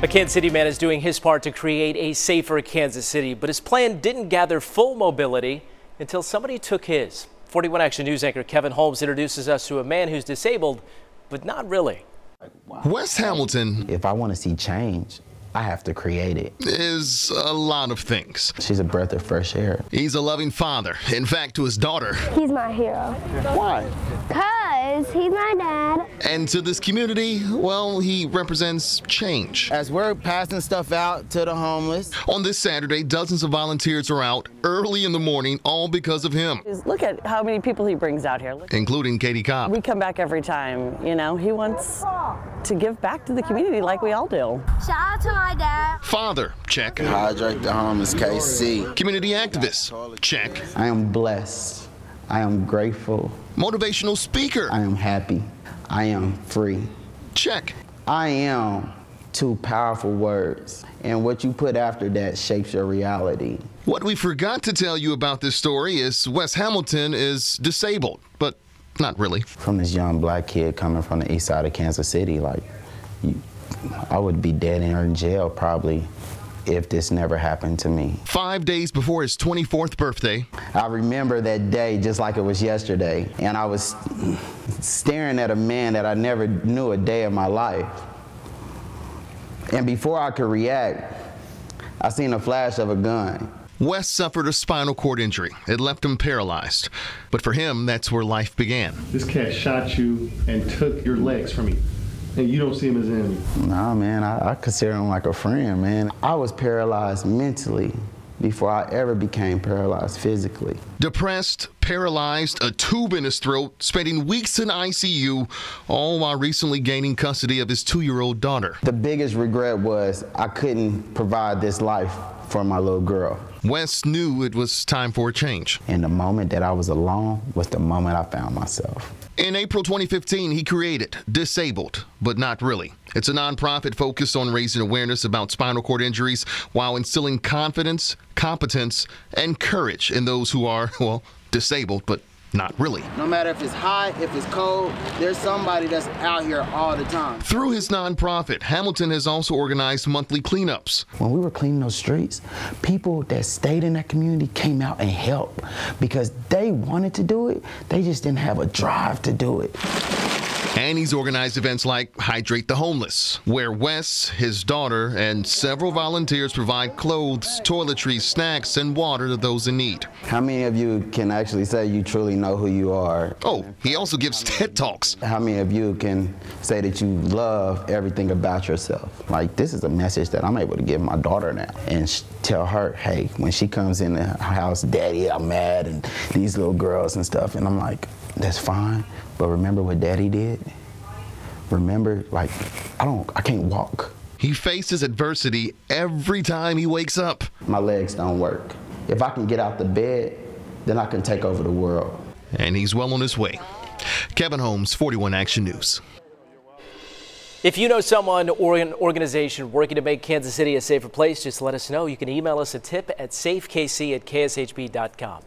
A Kansas City man is doing his part to create a safer Kansas City, but his plan didn't gather full mobility until somebody took his. 41 Action News anchor Kevin Holmes introduces us to a man who's disabled, but not really. Wes Hamilton, if I want to see change, I have to create it. Is a lot of things. She's a breath of fresh air. He's a loving father. In fact, to his daughter. He's my hero. Why? Because he's my dad. And to this community, well, he represents change. As we're passing stuff out to the homeless. On this Saturday, dozens of volunteers are out early in the morning, all because of him. Look at how many people he brings out here. Including Katie Cobb. We come back every time, you know. He wants to give back to the community like we all do. Shout out to my dad. Father, check. Hydrate the homeless, KC. Community activist, check. I am blessed. I am grateful. Motivational speaker, I am happy. I am free. check. I am two powerful words, and what you put after that shapes your reality. What we forgot to tell you about this story is Wes Hamilton is disabled, but not really. From this young black kid coming from the east side of Kansas City, I would be dead or in jail probably if this never happened to me. 5 days before his 24th birthday, I remember that day just like it was yesterday, and I was staring at a man that I never knew a day of my life. And before I could react, I seen a flash of a gun. Wes suffered a spinal cord injury. It left him paralyzed. But for him, that's where life began. This cat shot you and took your legs from you, and you don't see him as an enemy. Nah, man, I consider him like a friend, man. I was paralyzed mentally before I ever became paralyzed physically. Depressed, paralyzed, a tube in his throat, spending weeks in ICU, all while recently gaining custody of his 2-year-old daughter. The biggest regret was I couldn't provide this life for my little girl. Wes knew it was time for a change. And the moment that I was alone was the moment I found myself. In April 2015, he created Disabled, but Not Really. It's a nonprofit focused on raising awareness about spinal cord injuries while instilling confidence, competence, and courage in those who are, well, disabled, but not really. No matter if it's hot, if it's cold, there's somebody that's out here all the time. Through his nonprofit, Hamilton has also organized monthly cleanups. When we were cleaning those streets, people that stayed in that community came out and helped because they wanted to do it, they just didn't have a drive to do it. And he's organized events like Hydrate the Homeless, where Wes, his daughter, and several volunteers provide clothes, toiletries, snacks, and water to those in need. How many of you can actually say you truly know who you are? Oh, he also gives TED Talks. How many of you can say that you love everything about yourself? Like, this is a message that I'm able to give my daughter now and tell her, hey, when she comes in the house, Daddy, I'm mad, and these little girls and stuff, and I'm like, that's fine, but remember what Daddy did? Remember, like, I can't walk. He faces adversity every time he wakes up. My legs don't work. If I can get out the bed, then I can take over the world. And he's well on his way. Kevin Holmes, 41 Action News. If you know someone or an organization working to make Kansas City a safer place, just let us know. You can email us a tip at safekc@kshb.com.